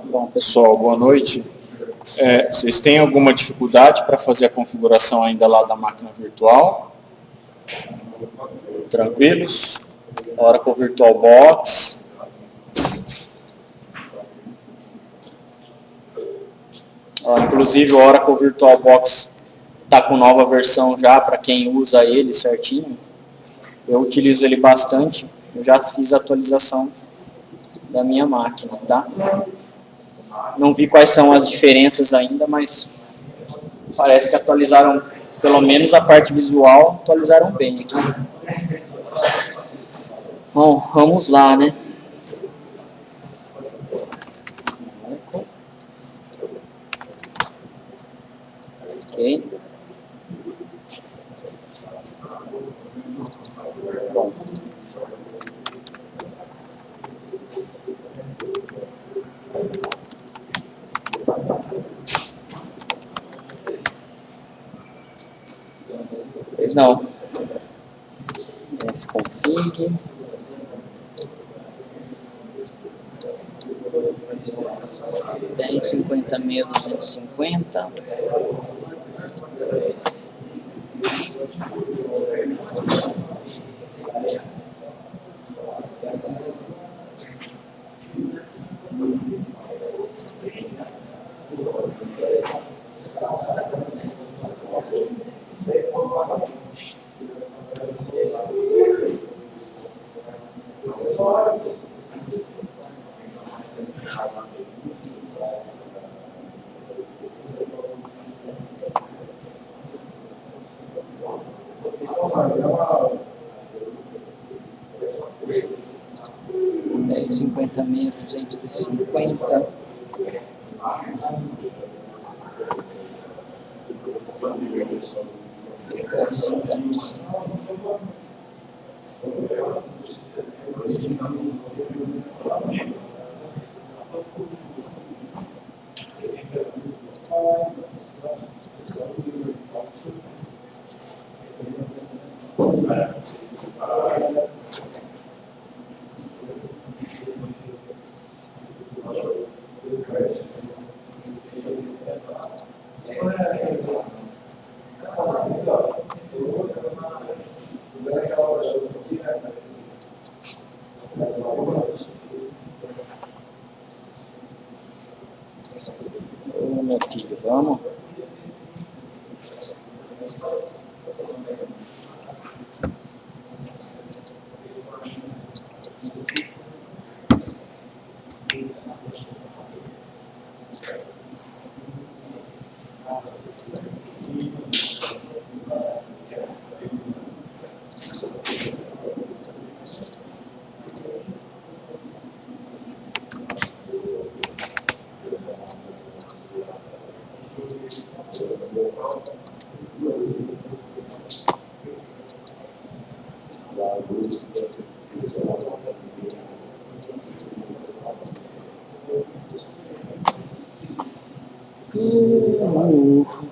Bom, pessoal, boa noite. Vocês têm alguma dificuldade para fazer a configuração ainda lá da máquina virtual? Tranquilos? Oracle VirtualBox. Inclusive o Oracle VirtualBox está com nova versão já para quem usa ele certinho. Eu utilizo ele bastante. Eu já fiz a atualização da minha máquina, tá? Não vi quais são as diferenças ainda, mas parece que atualizaram, pelo menos a parte visual, atualizaram bem aqui. Bom, vamos lá, né? Ok. Bom. Pois não. Fconfig. Tem 50.250. É 50.250. Ô, meu filho, vamos.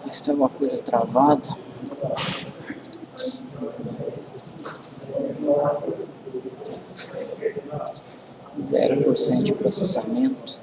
Ver se tem alguma coisa travada. Zero por cento de processamento.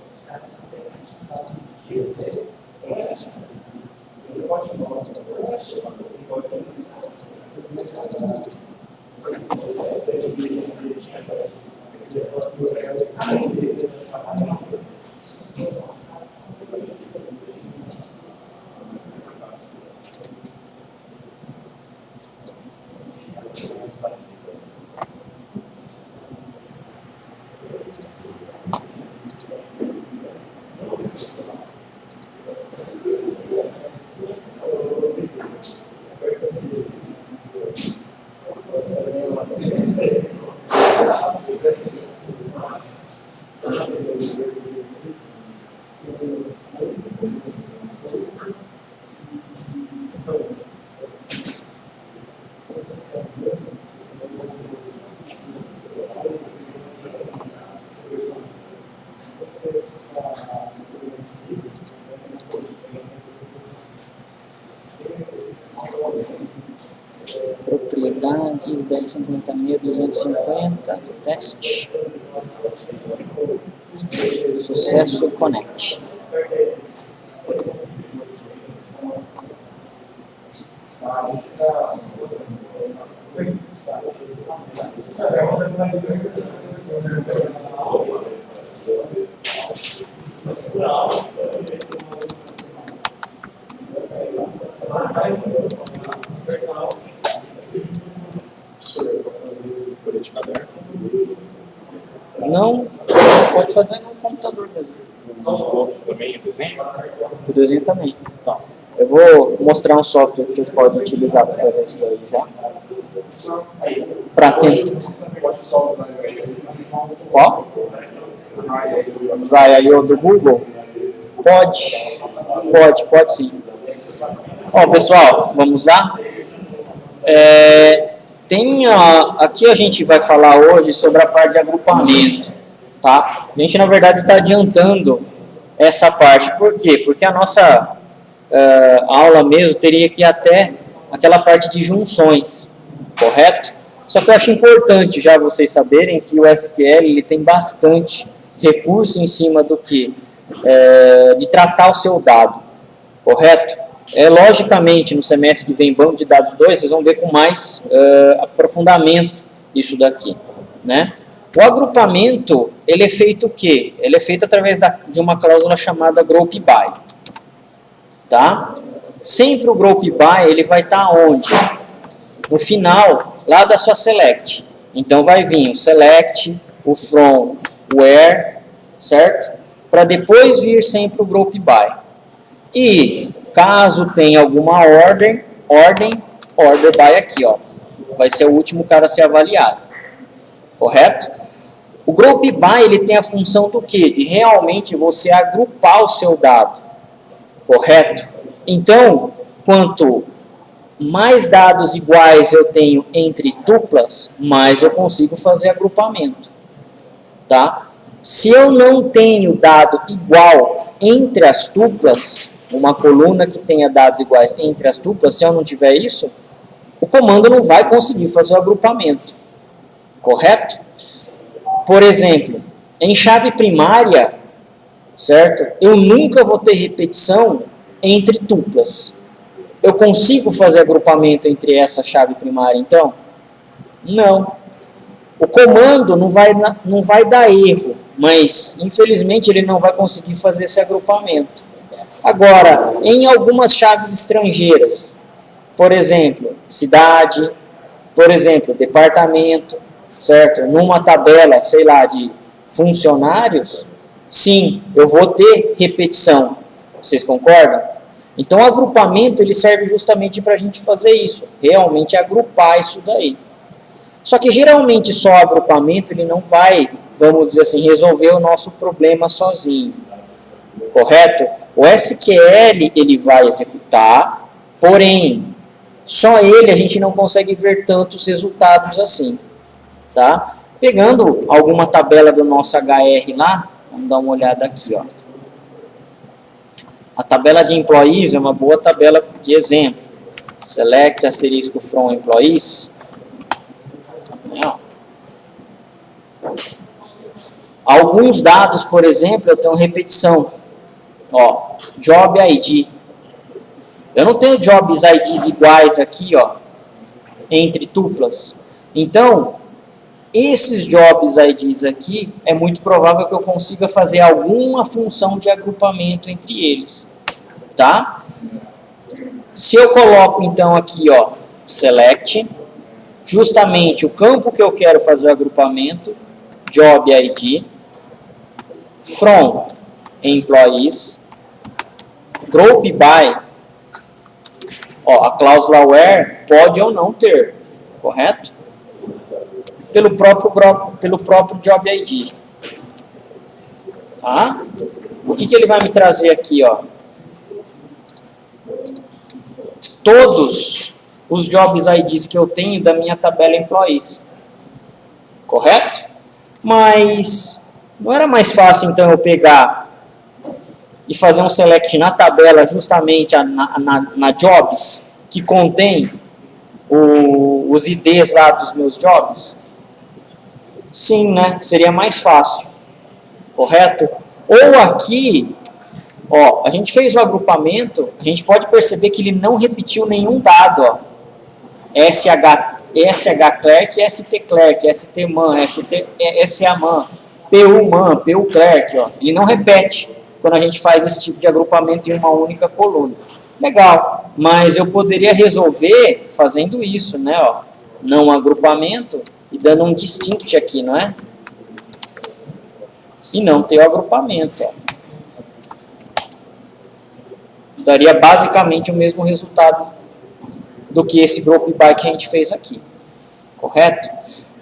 Propriedades 1050.250, teste. Sucesso Connect. Não, pode fazer no computador mesmo. O outro também, o desenho? O desenho também. Então, eu vou mostrar um software que vocês podem utilizar para fazer isso daí já. Para tentar. Qual? Vai.io do Google? Pode sim. Ó, pessoal, vamos lá? Aqui a gente vai falar hoje sobre a parte de agrupamento, tá? A gente, na verdade, está adiantando essa parte. Por quê? Porque a nossa aula mesmo teria que ir até aquela parte de junções, correto? Só que eu acho importante já vocês saberem que o SQL ele tem bastante recurso em cima do que? De tratar o seu dado, correto? Logicamente, no semestre que vem, banco de dados 2, vocês vão ver com mais aprofundamento isso daqui, né? O agrupamento, ele é feito o quê? Ele é feito através de uma cláusula chamada group by, tá? Sempre o group by, ele vai estar onde? No final, lá da sua select. Então, vai vir o select, o from, o where, certo? Para depois vir sempre o group by. E caso tenha alguma order by aqui, ó. Vai ser o último cara a ser avaliado. Correto? O group by, ele tem a função do quê? De realmente você agrupar o seu dado. Correto? Então, quanto mais dados iguais eu tenho entre tuplas, mais eu consigo fazer agrupamento. Tá? Se eu não tenho dado igual entre as tuplas, uma coluna que tenha dados iguais entre as tuplas, se eu não tiver isso, o comando não vai conseguir fazer o agrupamento. Correto? Por exemplo, em chave primária, certo? Eu nunca vou ter repetição entre tuplas. Eu consigo fazer agrupamento entre essa chave primária, então? Não. O comando não vai dar erro, mas, infelizmente, ele não vai conseguir fazer esse agrupamento. Agora, em algumas chaves estrangeiras, por exemplo, cidade, por exemplo, departamento, certo? Numa tabela, sei lá, de funcionários, sim, eu vou ter repetição. Vocês concordam? Então, o agrupamento ele serve justamente para a gente fazer isso, realmente agrupar isso daí. Só que, geralmente, só o agrupamento ele não vai, vamos dizer assim, resolver o nosso problema sozinho. Correto? O SQL ele vai executar, porém, só ele a gente não consegue ver tantos resultados assim. Tá? Pegando alguma tabela do nosso HR lá, vamos dar uma olhada aqui. Ó. A tabela de employees é uma boa tabela de exemplo. Select asterisco from employees. Alguns dados, por exemplo, eu tenho repetição. Ó, Job ID. Eu não tenho Jobs IDs iguais aqui, ó, entre tuplas. Então, esses Jobs IDs aqui, é muito provável que eu consiga fazer alguma função de agrupamento entre eles. Tá? Se eu coloco, então, aqui, ó, Select, justamente o campo que eu quero fazer o agrupamento, Job ID, From Employees, Group By, ó, a cláusula where pode ou não ter, correto? Pelo próprio Job ID. Tá? O que ele vai me trazer aqui, ó? Todos os Jobs IDs que eu tenho da minha tabela Employees. Correto? Mas não era mais fácil, então, eu pegar e fazer um select na tabela, justamente na Jobs, que contém os IDs lá dos meus Jobs? Sim, né? Seria mais fácil. correto? Ou aqui, ó, a gente fez o agrupamento, a gente pode perceber que ele não repetiu nenhum dado, ó. SH Clerc, ST Clerc, ST Man, SA Man, PU Man, PU Clerc, ó. Ele não repete quando a gente faz esse tipo de agrupamento em uma única coluna. Legal, mas eu poderia resolver fazendo isso, né, ó. Não agrupamento e dando um distinct aqui, não é? E não ter o agrupamento, ó. Daria basicamente o mesmo resultado do que esse group by que a gente fez aqui, correto?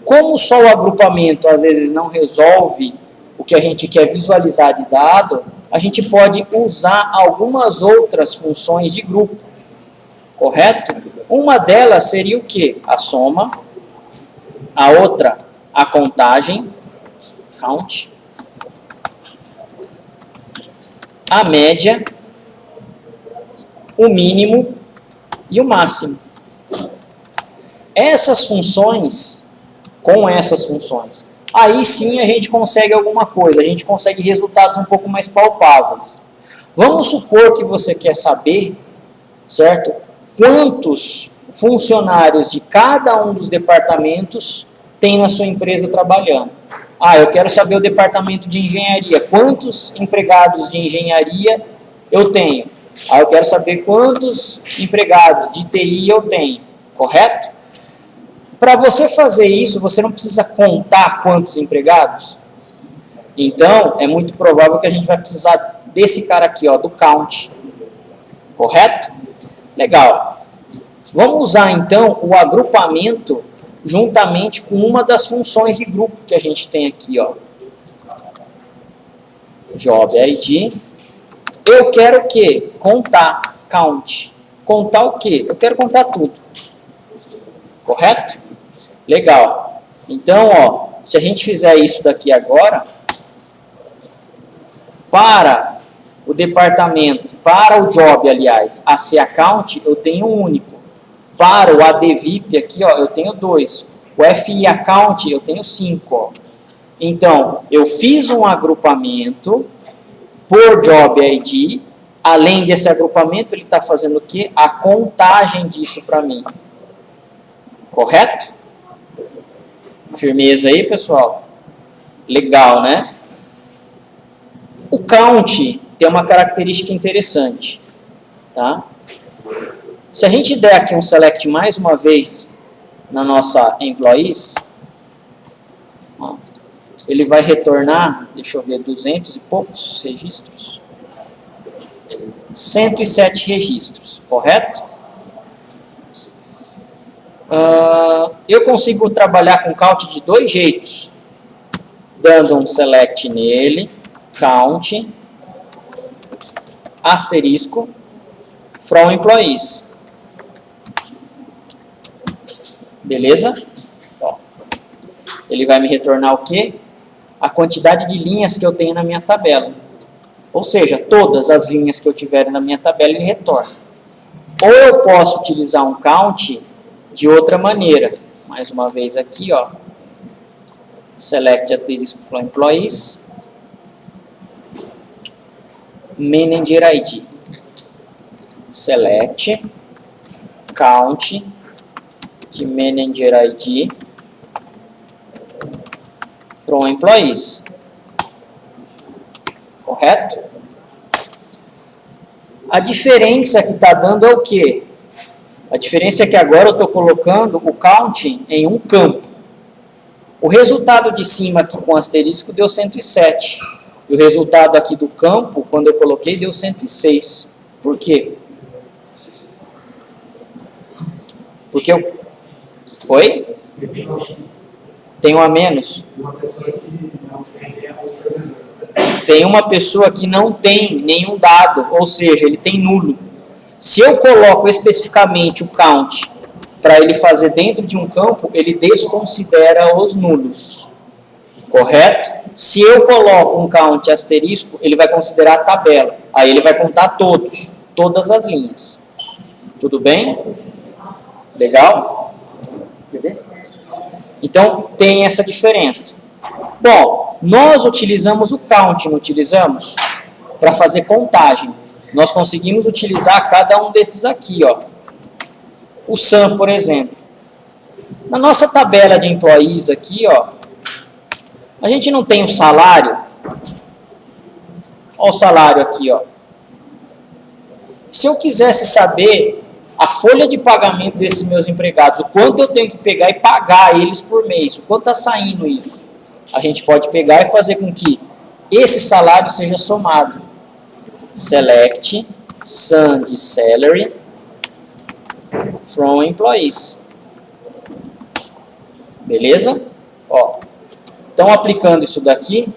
Como só o agrupamento às vezes não resolve o que a gente quer visualizar de dado, a gente pode usar algumas outras funções de grupo, correto? Uma delas seria o quê? A soma, a outra, a contagem, count, a média, o mínimo e o máximo. Essas funções, com essas funções, aí sim a gente consegue alguma coisa, a gente consegue resultados um pouco mais palpáveis. Vamos supor que você quer saber, certo? Quantos funcionários de cada um dos departamentos tem na sua empresa trabalhando. Ah, eu quero saber o departamento de engenharia. Quantos empregados de engenharia eu tenho? Ah, eu quero saber quantos empregados de TI eu tenho, correto? Para você fazer isso, você não precisa contar quantos empregados. Então, é muito provável que a gente vai precisar desse cara aqui, ó, do count, correto? Legal. Vamos usar, então, o agrupamento juntamente com uma das funções de grupo que a gente tem aqui, ó. Job ID. Eu quero o quê? Contar, count. Contar o quê? Eu quero contar tudo. Correto? Legal. Então, ó, se a gente fizer isso daqui agora, para o departamento, para o job, aliás, AC Account, eu tenho um único. Para o ADVIP aqui, ó, eu tenho 2. O FI Account, eu tenho 5, ó. Então, eu fiz um agrupamento por Job ID. Além desse agrupamento, ele está fazendo o quê? A contagem disso para mim. Correto? Firmeza aí, pessoal? Legal, né? O count tem uma característica interessante, tá? Se a gente der aqui um select mais uma vez na nossa employees, ó, ele vai retornar, deixa eu ver, 200 e poucos registros. 107 registros, correto? Eu consigo trabalhar com count de 2 jeitos. Dando um select nele, count, asterisco, from employees. Beleza? Ó, ele vai me retornar o quê? A quantidade de linhas que eu tenho na minha tabela. Ou seja, todas as linhas que eu tiver na minha tabela, ele retorna. Ou eu posso utilizar um count de outra maneira. Mais uma vez aqui, ó. Select asterisco from employees. Manager ID. Select count de Manager ID from employees. Correto? A diferença que está dando é o quê? A diferença é que agora eu estou colocando o count em um campo. O resultado de cima aqui com asterisco deu 107. E o resultado aqui do campo, quando eu coloquei, deu 106. Por quê? Porque eu... Oi? Tem um a menos? Tem uma pessoa que não tem nenhum dado, ou seja, ele tem nulo. Se eu coloco especificamente o count para ele fazer dentro de um campo, ele desconsidera os nulos. Correto? Se eu coloco um count asterisco, ele vai considerar a tabela. Aí ele vai contar todos, todas as linhas. Tudo bem? Legal? Então, tem essa diferença. Bom, nós utilizamos o count, não utilizamos? Para fazer contagem. Nós conseguimos utilizar cada um desses aqui, ó. O SUM, por exemplo. Na nossa tabela de employees aqui, ó, a gente não tem o salário. Olha o salário aqui, ó. Se eu quisesse saber a folha de pagamento desses meus empregados, o quanto eu tenho que pegar e pagar eles por mês, o quanto está saindo isso, a gente pode pegar e fazer com que esse salário seja somado. Select sum de salary from employees. Beleza? Ó. Então, aplicando isso daqui,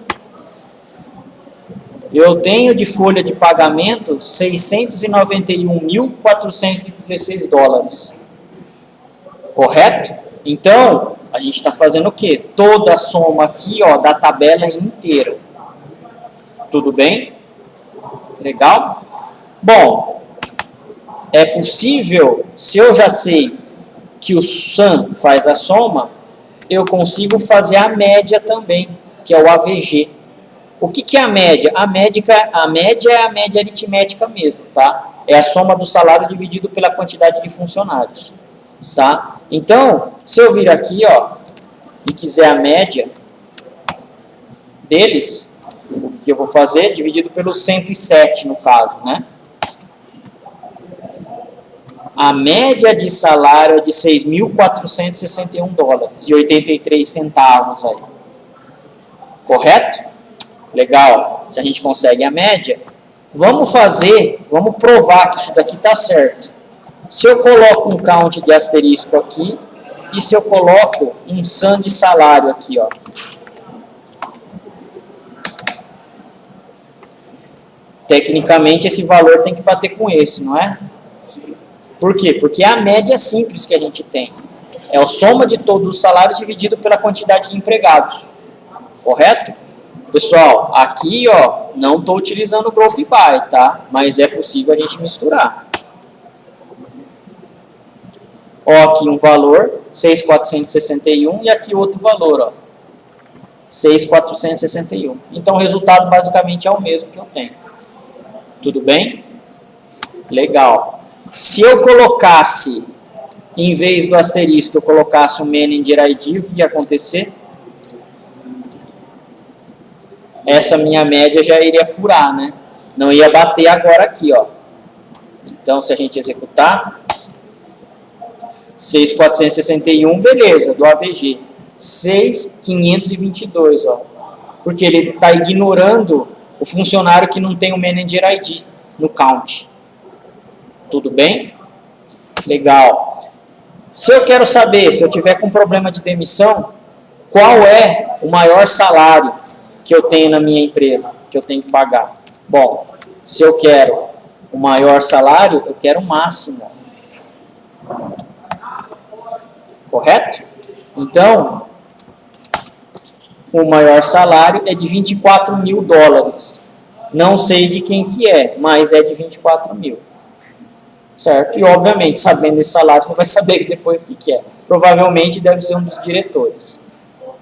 eu tenho de folha de pagamento 691.416 dólares. Correto? Então, a gente está fazendo o quê? Toda a soma aqui, ó, da tabela inteira. Tudo bem? Legal? Bom, é possível, se eu já sei que o SUM faz a soma, eu consigo fazer a média também, que é o AVG. O que é a média? A média é a média aritmética mesmo, tá? É a soma do salário dividido pela quantidade de funcionários, tá? Então, se eu vir aqui, ó, e quiser a média deles, o que eu vou fazer? Dividido pelo 107, no caso, né? A média de salário é de 6.461 dólares e 83 centavos aí. Correto? Legal. Se a gente consegue a média, vamos provar que isso daqui está certo. Se eu coloco um count de asterisco aqui e se eu coloco um sum de salário aqui, ó. Tecnicamente, esse valor tem que bater com esse, não é? Por quê? Porque é a média simples que a gente tem. É a soma de todos os salários dividido pela quantidade de empregados. Correto? Pessoal, aqui, ó, não estou utilizando o group by, tá? Mas é possível a gente misturar. Ó, aqui um valor, 6.461, e aqui outro valor, ó, 6.461. Então, o resultado basicamente é o mesmo que eu tenho. Tudo bem? Legal. Se eu colocasse, em vez do asterisco, eu colocasse o Manager ID, o que ia acontecer? Essa minha média já iria furar, né? Não ia bater agora aqui, ó. Então, se a gente executar, 6.461, beleza, do AVG. 6.522, ó. Porque ele está ignorando o funcionário que não tem o Manager ID no count. Tudo bem? Legal. Se eu quero saber, se eu tiver com problema de demissão, qual é o maior salário que eu tenho na minha empresa, que eu tenho que pagar? Bom, se eu quero o maior salário, eu quero o máximo. Correto? Então, o maior salário é de 24 mil dólares. Não sei de quem que é, mas é de 24 mil. Certo? E, obviamente, sabendo esse salário, você vai saber depois o que é. Provavelmente deve ser um dos diretores.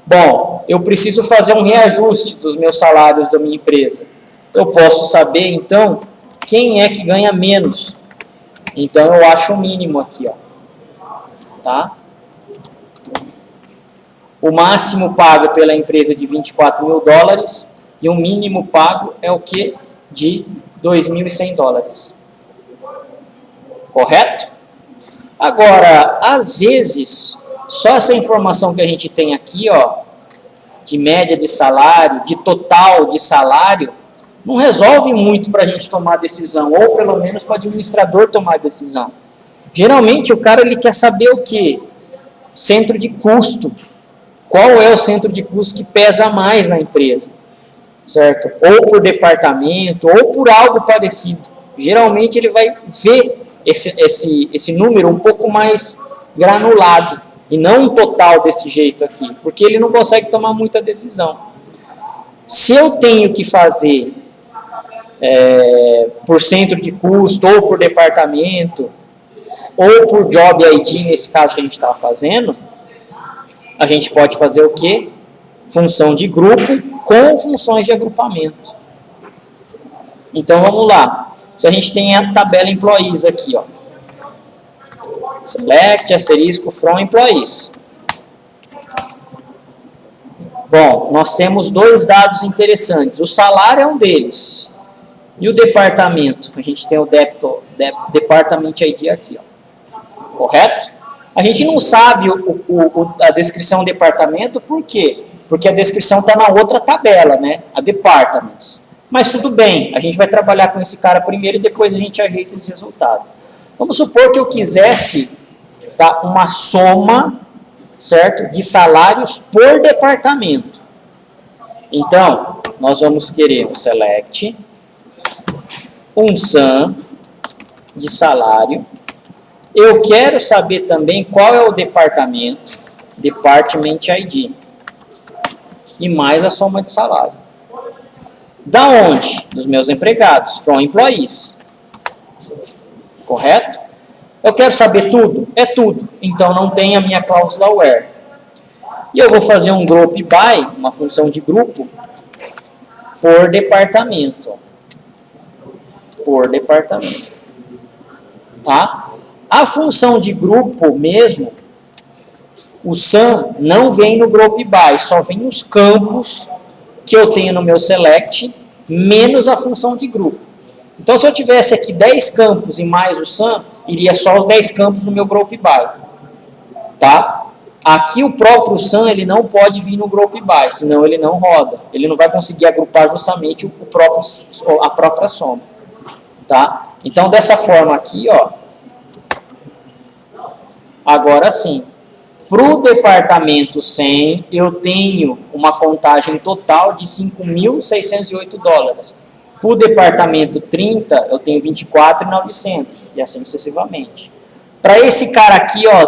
Bom, eu preciso fazer um reajuste dos meus salários da minha empresa. Eu posso saber, então, quem é que ganha menos. Então, eu acho o mínimo aqui, ó. Tá? O máximo pago pela empresa é de 24 mil dólares e o mínimo pago é o quê? De 2.100 dólares. Correto? Agora, às vezes, só essa informação que a gente tem aqui, ó, de média de salário, de total de salário, não resolve muito para a gente tomar decisão, ou pelo menos para o administrador tomar decisão. Geralmente, o cara ele quer saber o quê? Centro de custo. Qual é o centro de custo que pesa mais na empresa? Certo? Ou por departamento, ou por algo parecido. Geralmente, ele vai ver esse número um pouco mais granulado e não um total desse jeito aqui, porque ele não consegue tomar muita decisão. Se eu tenho que fazer por centro de custo, ou por departamento, ou por job ID, nesse caso que a gente estava fazendo, a gente pode fazer o quê? função de grupo com funções de agrupamento. Então, vamos lá. Se a gente tem a tabela employees aqui, ó. Select, asterisco, from employees. Bom, nós temos dois dados interessantes. O salário é um deles. E o departamento? A gente tem o department ID aqui, ó. Correto? A gente não sabe a descrição departamento, por quê? Porque a descrição está na outra tabela, né? A departments. Mas tudo bem, a gente vai trabalhar com esse cara primeiro e depois a gente ajeita esse resultado. Vamos supor que eu quisesse, tá, uma soma, certo, de salários por departamento. Então, nós vamos querer um select, um sum de salário. Eu quero saber também qual é o departamento, department ID, e mais a soma de salário. Da onde? Dos meus empregados, from employees. Correto? Eu quero saber tudo? É tudo. Então, não tem a minha cláusula where. E eu vou fazer um group by, uma função de grupo, por departamento. Por departamento. Tá? A função de grupo mesmo, o sum não vem no group by, só vem os campos que eu tenho no meu select, menos a função de grupo. Então, se eu tivesse aqui 10 campos e mais o sum, iria só os 10 campos no meu group by. Tá? Aqui o próprio sum, ele não pode vir no group by, senão ele não roda. Ele não vai conseguir agrupar justamente a própria soma. Tá? Então, dessa forma aqui, ó, agora sim, para o departamento 100, eu tenho uma contagem total de $5.608. Para o departamento 30, eu tenho 24.900, e assim sucessivamente. Para esse cara aqui, ó,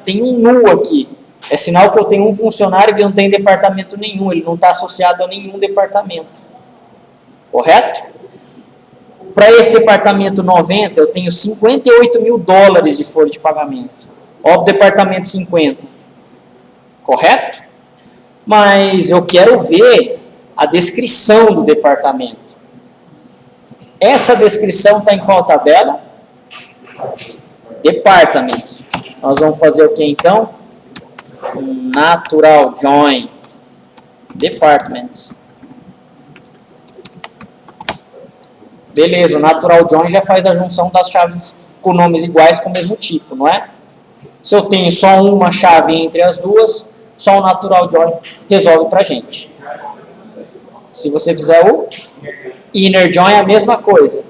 tem um null aqui. É sinal que eu tenho um funcionário que não tem departamento nenhum, ele não está associado a nenhum departamento. Correto? Para esse departamento 90, eu tenho $58.000 de folha de pagamento. Ó, o departamento 50. Correto? Mas eu quero ver a descrição do departamento. Essa descrição está em qual tabela? Departments. Nós vamos fazer o que então? Natural join. Departments. Beleza, o natural join já faz a junção das chaves com nomes iguais com o mesmo tipo, não é? Se eu tenho só uma chave entre as duas, só o natural join resolve pra gente. Se você fizer o inner join, é a mesma coisa.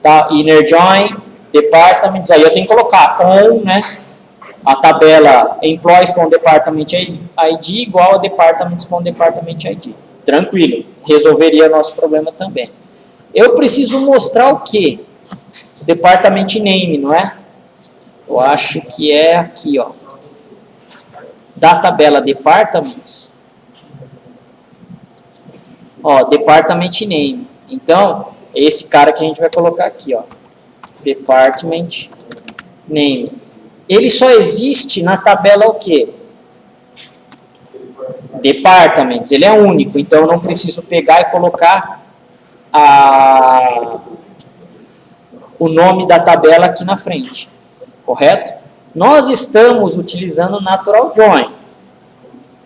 Tá? Inner join, departments, aí eu tenho que colocar on, né? A tabela employees.department ID igual a departments.department ID. Tranquilo, resolveria nosso problema também. Eu preciso mostrar o quê? Department name, não é? Eu acho que é aqui, ó. Da tabela departments. Ó, department name. Então, é esse cara que a gente vai colocar aqui, ó. Department name. Ele só existe na tabela o quê? Departments. Ele é único, então eu não preciso pegar e colocar o nome da tabela aqui na frente. Correto? Nós estamos utilizando o natural join.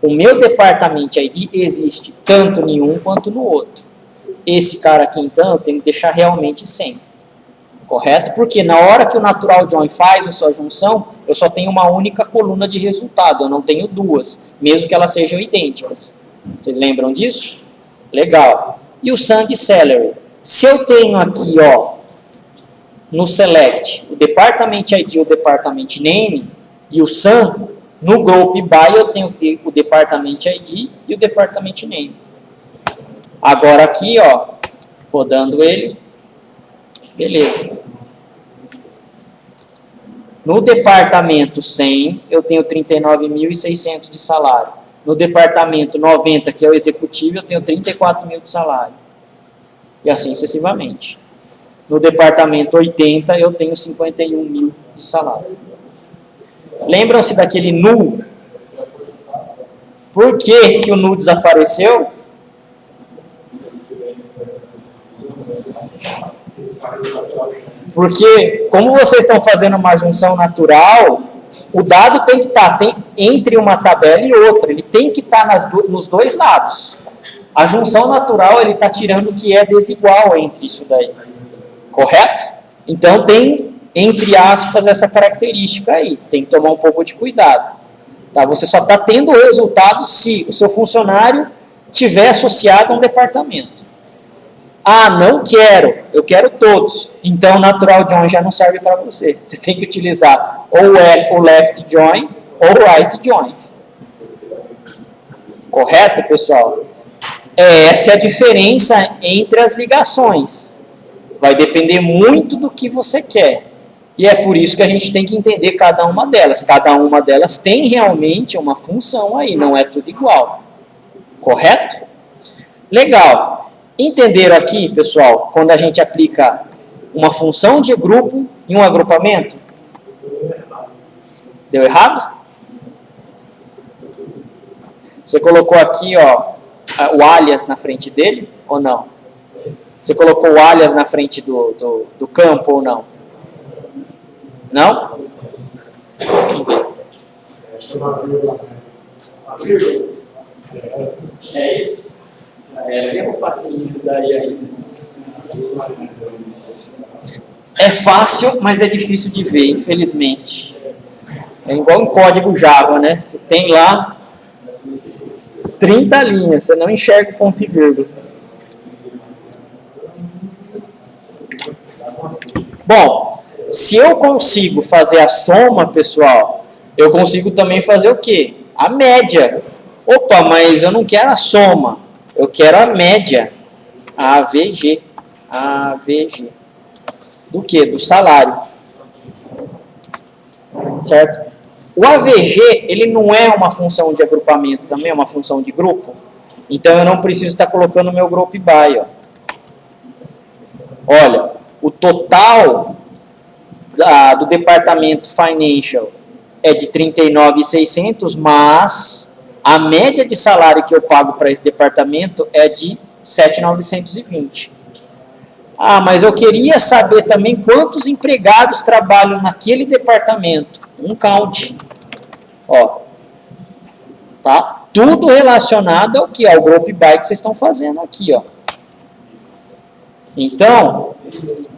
O meu department ID existe tanto em um quanto no outro. Esse cara aqui, então, eu tenho que deixar realmente 100. Correto? Porque na hora que o natural join faz a sua junção, eu só tenho uma única coluna de resultado, eu não tenho duas, mesmo que elas sejam idênticas. Vocês lembram disso? Legal. E o sum de salary? Se eu tenho aqui, ó, no select, o department ID e o department name, e o sum, no group by eu tenho o department ID e o department name. Agora aqui, ó, rodando ele, beleza. No departamento 100, eu tenho 39.600 de salário. No departamento 90, que é o executivo, eu tenho 34.000 de salário. E assim sucessivamente. No departamento 80, eu tenho 51.000 de salário. Lembram-se daquele null? Por que que o nu desapareceu? Porque, como vocês estão fazendo uma junção natural, o dado tem que estar entre uma tabela e outra. Ele tem que estar nos dois lados. A junção natural, ele está tirando o que é desigual entre isso daí. Correto? Então, tem, entre aspas, essa característica aí. Tem que tomar um pouco de cuidado. Tá? Você só está tendo o resultado se o seu funcionário tiver associado a um departamento. Ah, não quero, eu quero todos. Então, natural join já não serve para você. Você tem que utilizar ou o left join ou o right join. Correto, pessoal? Essa é a diferença entre as ligações. Vai depender muito do que você quer. E é por isso que a gente tem que entender cada uma delas. Cada uma delas tem realmente uma função aí, não é tudo igual. Correto? Legal. Entenderam aqui, pessoal, quando a gente aplica uma função de grupo em um agrupamento? Deu errado? Você colocou aqui, ó, o alias na frente dele ou não? Você colocou o alias na frente do campo ou não? Não? É isso? É facinho isso daí ainda. É fácil, mas é difícil de ver, infelizmente. É igual um código Java, né? Você tem lá 30 linhas, você não enxerga o ponto e vírgula. Bom, se eu consigo fazer a soma, pessoal, eu consigo também fazer o quê? A média. Opa, mas eu não quero a soma. Eu quero a média, a AVG. Do que? Do salário. Certo? O AVG, ele não é uma função de agrupamento também, é uma função de grupo. Então, eu não preciso estar colocando o meu group by. Ó. Olha, o total do departamento Financial é de 39.600, mas a média de salário que eu pago para esse departamento é de 7.920. Ah, mas eu queria saber também quantos empregados trabalham naquele departamento. Um count. Ó. Tá? Tudo relacionado ao que? Ao group by que vocês estão fazendo aqui, ó. Então,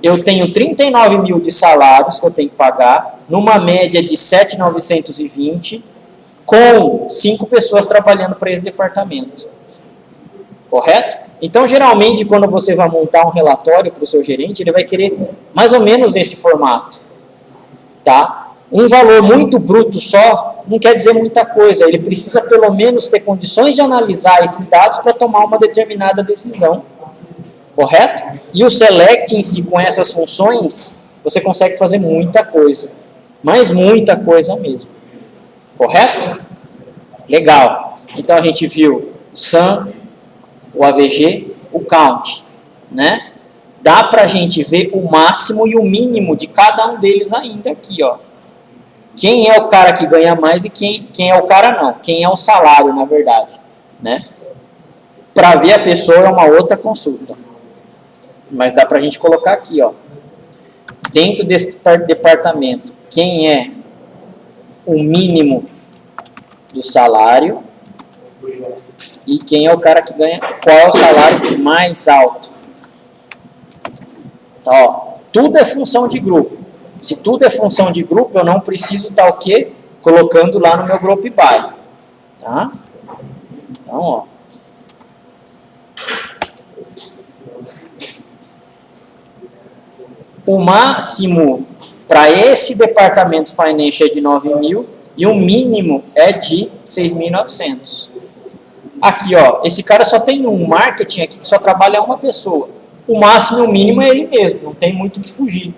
eu tenho 39 mil de salários que eu tenho que pagar, numa média de 7.920, com 5 pessoas trabalhando para esse departamento. Correto? Então, geralmente, quando você vai montar um relatório para o seu gerente, ele vai querer mais ou menos nesse formato. Tá? Um valor muito bruto só não quer dizer muita coisa. Ele precisa, pelo menos, ter condições de analisar esses dados para tomar uma determinada decisão. Correto? E o select em si, com essas funções, você consegue fazer muita coisa. Mas muita coisa mesmo. Correto? Legal. Então, a gente viu o sum, o AVG, o count, né? Dá pra gente ver o máximo e o mínimo de cada um deles ainda aqui, ó. Quem é o cara que ganha mais e quem é o cara não. Quem é o salário, na verdade, né? Para ver a pessoa é uma outra consulta. Mas dá pra gente colocar aqui, ó. Dentro desse departamento, quem é o mínimo do salário e quem é o cara que ganha, qual é o salário mais alto. Tá, ó, tudo é função de grupo. Se tudo é função de grupo, eu não preciso estar o quê? Colocando lá no meu group by. Tá? Então, ó. O máximo para esse departamento financial é de 9 mil e o mínimo é de 6.900. Aqui, ó, esse cara só tem um marketing aqui que só trabalha uma pessoa. O máximo e o mínimo é ele mesmo, não tem muito o que fugir.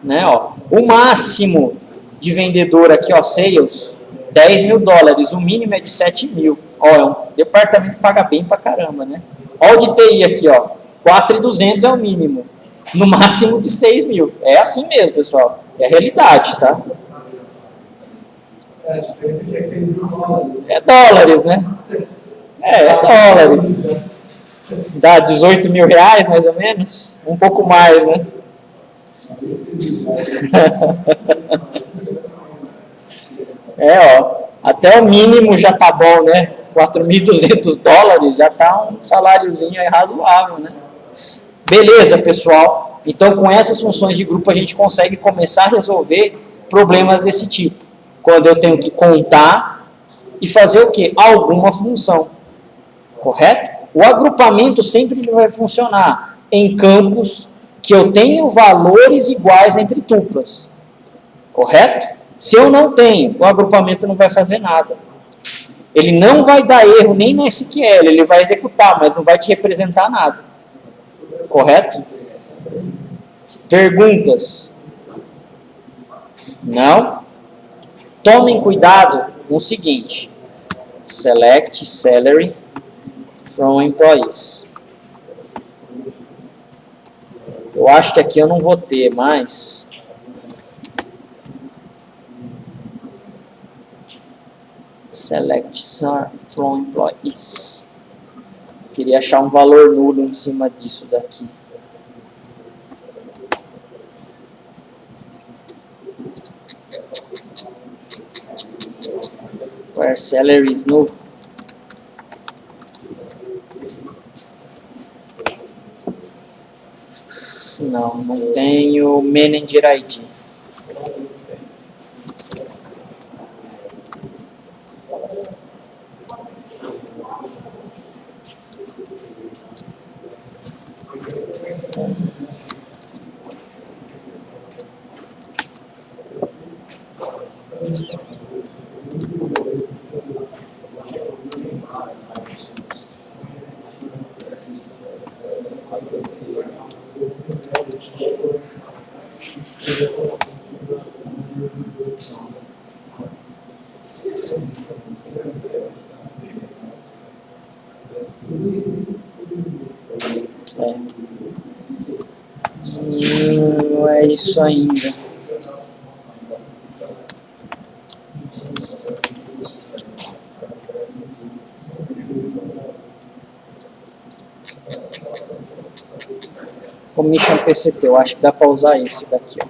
Né, ó. O máximo de vendedor aqui, ó, sales, 10 mil dólares, o mínimo é de 7 mil. Ó, é um departamento que paga bem pra caramba, né? Ó o de TI aqui, ó, 4.200 é o mínimo, no máximo de 6 mil. É assim mesmo, pessoal, é a realidade, tá? É dólares, né? É dólares. Dá 18 mil reais, mais ou menos. Um pouco mais, né? Ó. Até o mínimo já tá bom, né? 4.200 dólares já tá um saláriozinho aí razoável, né? Beleza, pessoal. Então, com essas funções de grupo, a gente consegue começar a resolver problemas desse tipo. Quando eu tenho que contar e fazer o quê? Alguma função. Correto? O agrupamento sempre vai funcionar em campos que eu tenho valores iguais entre tuplas. Correto? Se eu não tenho, o agrupamento não vai fazer nada. Ele não vai dar erro nem na SQL, ele vai executar, mas não vai te representar nada. Correto? Perguntas? Não? Tomem cuidado com o seguinte. Select salary from employees. Eu acho que aqui eu não vou ter, mas... Select from employees. Queria achar um valor nulo em cima disso daqui. Where salary is null. Não tenho manager ID. Não é isso ainda. Commission PCT, eu acho que dá para usar esse daqui, ó.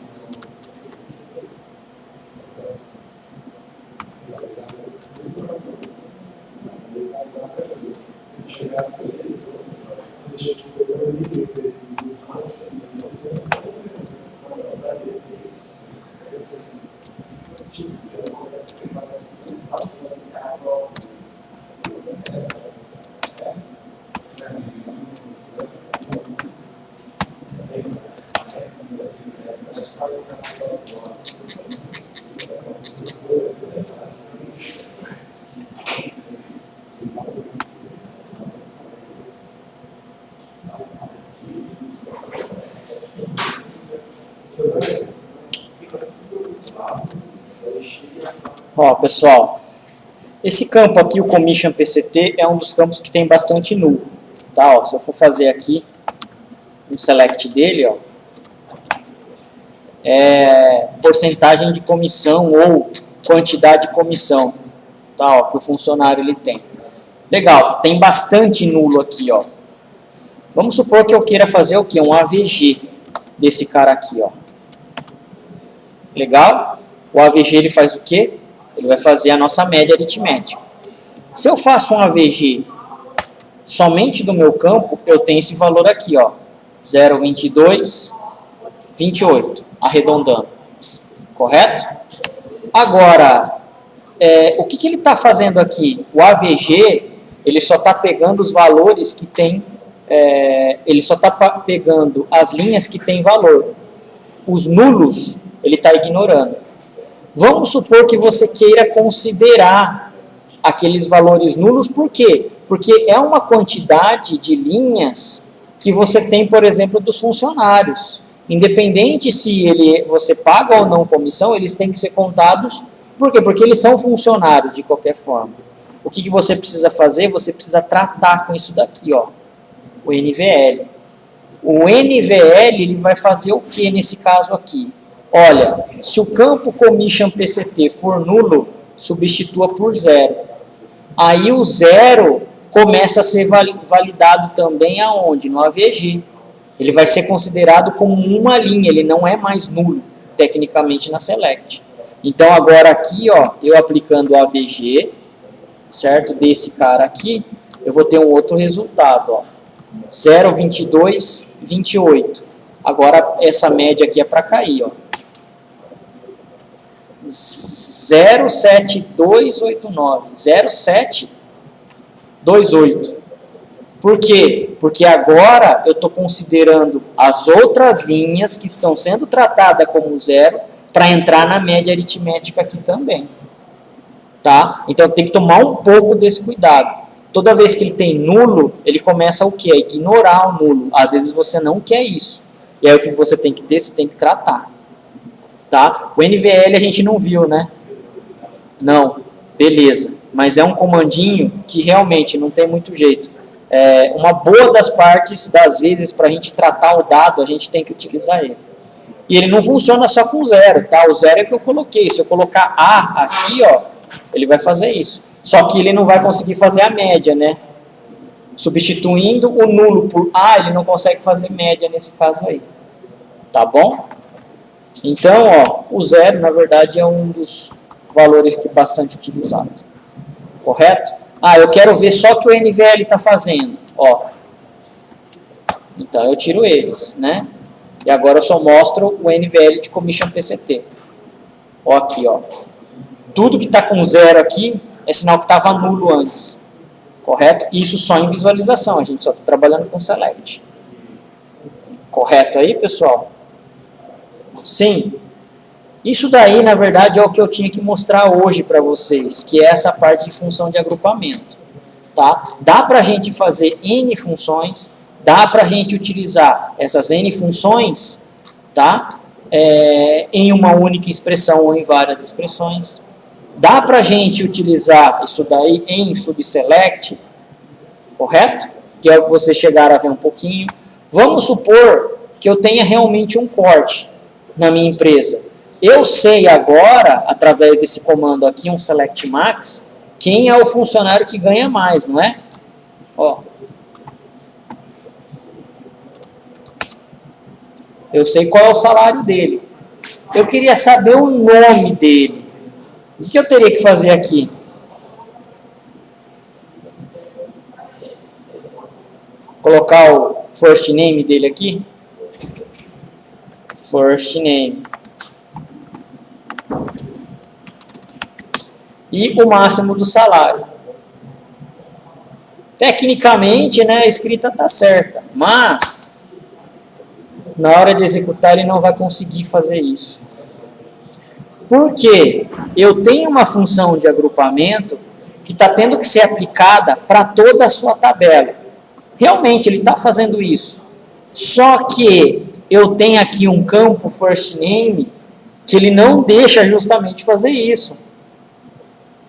Ó, pessoal, esse campo aqui, o Commission PCT, é um dos campos que tem bastante nulo, tá? Ó, se eu for fazer aqui um select dele, ó, é porcentagem de comissão ou quantidade de comissão, tá? Ó, que o funcionário ele tem. Legal, tem bastante nulo aqui, ó. Vamos supor que eu queira fazer o quê? Um AVG desse cara aqui, ó. Legal? O AVG ele faz o quê? Ele vai fazer a nossa média aritmética. Se eu faço um AVG somente do meu campo, eu tenho esse valor aqui, ó, 0,2228, arredondando. Correto? Agora, o que ele está fazendo aqui? O AVG, ele só está pegando os valores que tem, ele só está pegando as linhas que tem valor. Os nulos, ele está ignorando. Vamos supor que você queira considerar aqueles valores nulos, por quê? Porque é uma quantidade de linhas que você tem, por exemplo, dos funcionários. Independente se você paga ou não comissão, eles têm que ser contados. Por quê? Porque eles são funcionários de qualquer forma. O que você precisa fazer? Você precisa tratar com isso daqui, ó, o NVL. O NVL ele vai fazer o que nesse caso aqui? Olha, se o campo Commission PCT for nulo, substitua por 0. Aí o 0 começa a ser validado também aonde? No AVG. Ele vai ser considerado como uma linha, ele não é mais nulo, tecnicamente, na select. Então, agora aqui, ó, eu aplicando o AVG, certo? Desse cara aqui, eu vou ter um outro resultado, ó. 0, 22, 28. Agora, essa média aqui é para cair, ó. 07289, 0728. Por quê? Porque agora eu estou considerando as outras linhas que estão sendo tratadas como 0 para entrar na média aritmética aqui também. Tá? Então tem que tomar um pouco desse cuidado. Toda vez que ele tem nulo, ele começa o quê? A ignorar o nulo. Às vezes você não quer isso. E aí o que você tem que ter? Você tem que tratar. Tá? O NVL a gente não viu, né? Não. Beleza. Mas é um comandinho que realmente não tem muito jeito. Uma boa das partes, das vezes, para a gente tratar o dado, a gente tem que utilizar ele. E ele não funciona só com 0, tá? O 0 é que eu coloquei. Se eu colocar A aqui, ó, ele vai fazer isso. Só que ele não vai conseguir fazer a média, né? Substituindo o nulo por A, ele não consegue fazer média nesse caso aí. Tá bom? Então, ó, o 0, na verdade, é um dos valores que é bastante utilizado. Correto? Eu quero ver só o que o NVL está fazendo. Ó. Então, eu tiro eles, né? E agora eu só mostro o NVL de Commission PCT. Ó, aqui, ó. Tudo que está com 0 aqui é sinal que estava nulo antes. Correto? Isso só em visualização. A gente só está trabalhando com select. Correto aí, pessoal? Sim. Isso daí, na verdade, é o que eu tinha que mostrar hoje para vocês, que é essa parte de função de agrupamento. Tá? Dá para a gente fazer N funções, dá para a gente utilizar essas N funções, tá? Em uma única expressão ou em várias expressões. Dá para a gente utilizar isso daí em subselect, correto? Que é o que vocês chegaram a ver um pouquinho. Vamos supor que eu tenha realmente um corte na minha empresa. Eu sei agora, através desse comando aqui, um select max, quem é o funcionário que ganha mais, não é? Ó. Eu sei qual é o salário dele. Eu queria saber o nome dele. O que eu teria que fazer aqui? Colocar o first name dele aqui. First name. E o máximo do salário. Tecnicamente, né, a escrita está certa, mas na hora de executar ele não vai conseguir fazer isso. Por quê? Eu tenho uma função de agrupamento que está tendo que ser aplicada para toda a sua tabela. Realmente ele está fazendo isso. Só que eu tenho aqui um campo first name que ele não deixa justamente fazer isso.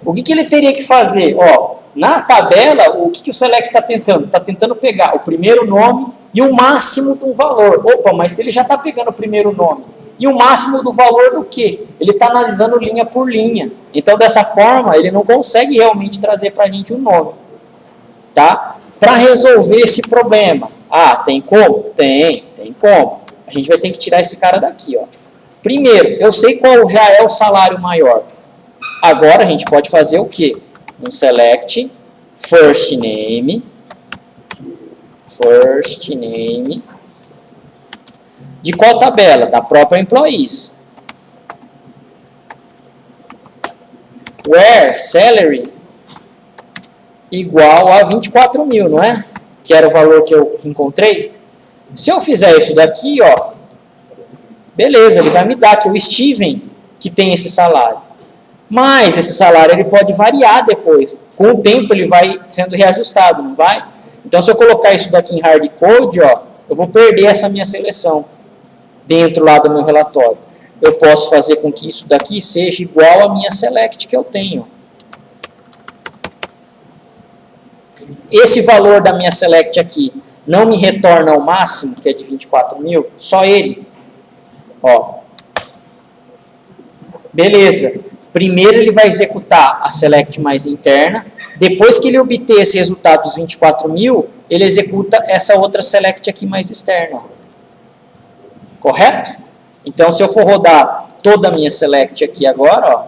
O que ele teria que fazer? Ó, na tabela, o que o select está tentando? Está tentando pegar o primeiro nome e o máximo de um valor. Opa, mas se ele já está pegando o primeiro nome e o máximo do valor do quê? Ele está analisando linha por linha. Então, dessa forma, ele não consegue realmente trazer para a gente um nome. Tá? Para resolver esse problema. Tem como? Tem como. A gente vai ter que tirar esse cara daqui. Ó. Primeiro, eu sei qual já é o salário maior. Agora a gente pode fazer o quê? Um select first name de qual tabela? Da própria employees. Where salary igual a 24 mil, não é? Que era o valor que eu encontrei. Se eu fizer isso daqui, ó, beleza, ele vai me dar aqui o Steven que tem esse salário. Mas esse salário ele pode variar depois. Com o tempo ele vai sendo reajustado, não vai? Então se eu colocar isso daqui em hardcode, ó, eu vou perder essa minha seleção dentro lá do meu relatório. Eu posso fazer com que isso daqui seja igual à minha select que eu tenho. Esse valor da minha select aqui não me retorna o máximo, que é de 24 mil, só ele. Ó. Beleza. Primeiro ele vai executar a select mais interna, depois que ele obter esse resultado dos 24.000, ele executa essa outra select aqui mais externa. Correto? Então, se eu for rodar toda a minha select aqui agora, ó,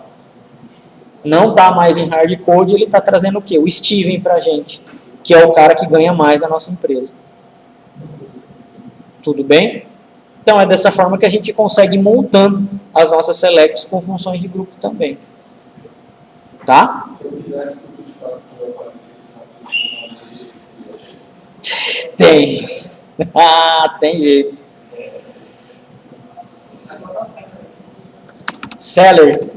não está mais em hardcode, ele está trazendo o quê? O Steven para a gente, que é o cara que ganha mais na nossa empresa. Tudo bem? Então, é dessa forma que a gente consegue ir montando as nossas selects com funções de grupo também. Tá? Se eu quisesse que o 24 aparecesse na Tem. Tem jeito. Seller.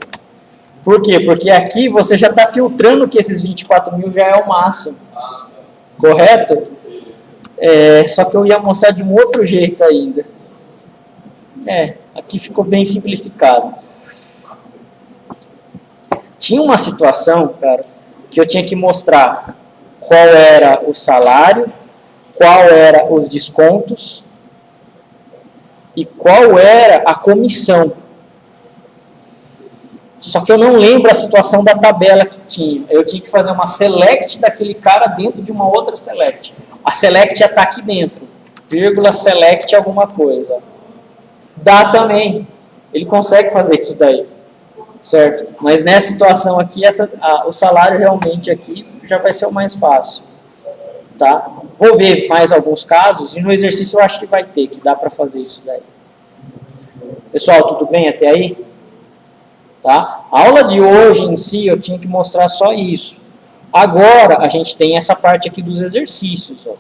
Por quê? Porque aqui você já está filtrando que esses 24.000 já é o máximo. Correto? Só que eu ia mostrar de um outro jeito ainda. Aqui ficou bem simplificado. Tinha uma situação, cara, que eu tinha que mostrar qual era o salário, qual era os descontos e qual era a comissão. Só que eu não lembro a situação da tabela que tinha. Eu tinha que fazer uma select daquele cara dentro de uma outra select. A select já está aqui dentro. Vírgula select alguma coisa. Dá também. Ele consegue fazer isso daí. Certo? Mas nessa situação aqui, o salário realmente aqui já vai ser o mais fácil. Tá? Vou ver mais alguns casos e no exercício eu acho que vai ter, que dá para fazer isso daí. Pessoal, tudo bem até aí? Tá? A aula de hoje em si eu tinha que mostrar só isso. Agora a gente tem essa parte aqui dos exercícios. Ó.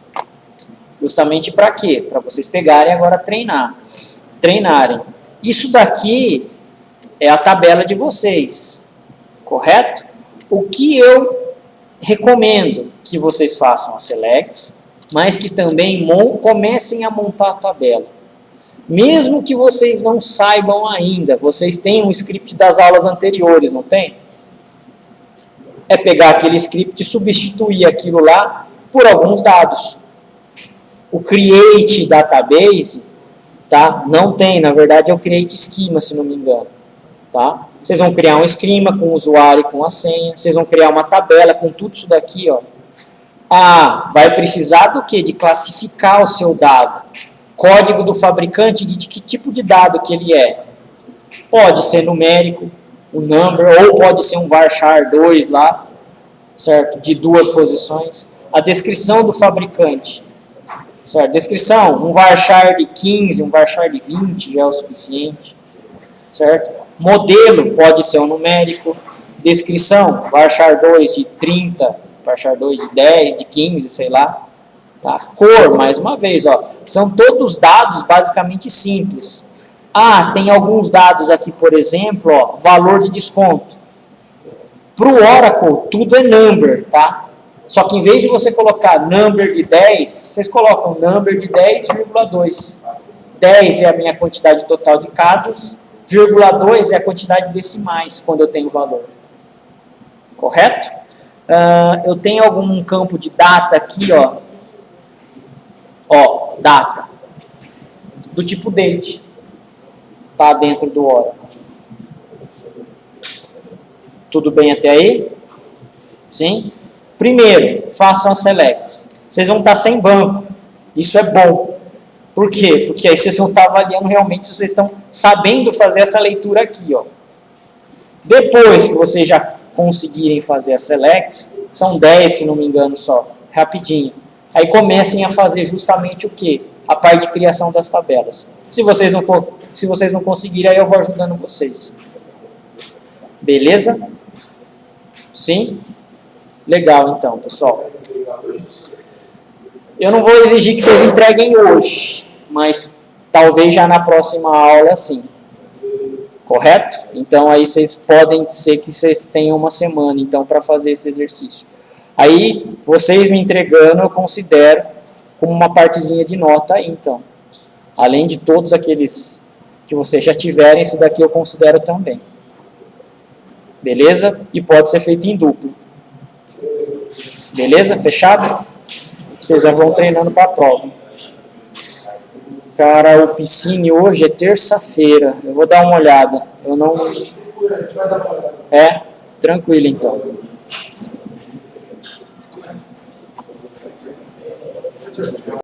Justamente para quê? Para vocês pegarem agora treinarem. Isso daqui é a tabela de vocês. Correto? O que eu recomendo que vocês façam as selects, mas que também comecem a montar a tabela. Mesmo que vocês não saibam ainda, vocês têm um script das aulas anteriores, não tem? É pegar aquele script e substituir aquilo lá por alguns dados. O create database, tá? Não tem, na verdade é o create schema, se não me engano. Tá? Vocês vão criar um esquema com o usuário e com a senha, vocês vão criar uma tabela com tudo isso daqui, ó. Vai precisar do quê? De classificar o seu dado. Código do fabricante, de que tipo de dado que ele é. Pode ser numérico, o number, ou pode ser um varchar 2 lá, certo? De 2 posições. A descrição do fabricante, certo? Descrição, um varchar de 15, um varchar de 20 já é o suficiente, certo? Modelo pode ser um numérico. Descrição, varchar 2 de 30, varchar 2 de 10, de 15, sei lá. Tá? Cor, mais uma vez, ó, são todos dados basicamente simples. Tem alguns dados aqui, por exemplo, ó, valor de desconto. Para o Oracle, tudo é number, tá? Só que em vez de você colocar number de 10, vocês colocam number de 10,2. 10 é a minha quantidade total de casas, 0,2 é a quantidade de decimais, quando eu tenho valor. Correto? Eu tenho algum campo de data aqui, ó. Data. Do tipo date. Tá dentro do Oracle. Tudo bem até aí? Sim? Primeiro, façam as selects. Vocês vão estar sem banco. Isso é bom. Por quê? Porque aí vocês vão estar avaliando realmente se vocês estão sabendo fazer essa leitura aqui, ó. Depois que vocês já conseguirem fazer as selects, são 10, se não me engano só, rapidinho. Aí comecem a fazer justamente o quê? A parte de criação das tabelas. Se vocês não conseguirem, aí eu vou ajudando vocês. Beleza? Sim? Legal, então, pessoal. Eu não vou exigir que vocês entreguem hoje, mas talvez já na próxima aula, sim. Correto? Então, aí vocês podem ser que vocês tenham uma semana, então, para fazer esse exercício. Aí, vocês me entregando, eu considero como uma partezinha de nota aí, então. Além de todos aqueles que vocês já tiverem, esse daqui eu considero também. Beleza? E pode ser feito em duplo. Beleza? Fechado? Vocês já vão treinando para a prova. Cara, o Piscine hoje é terça-feira. Eu vou dar uma olhada. Eu não... É, tranquilo então.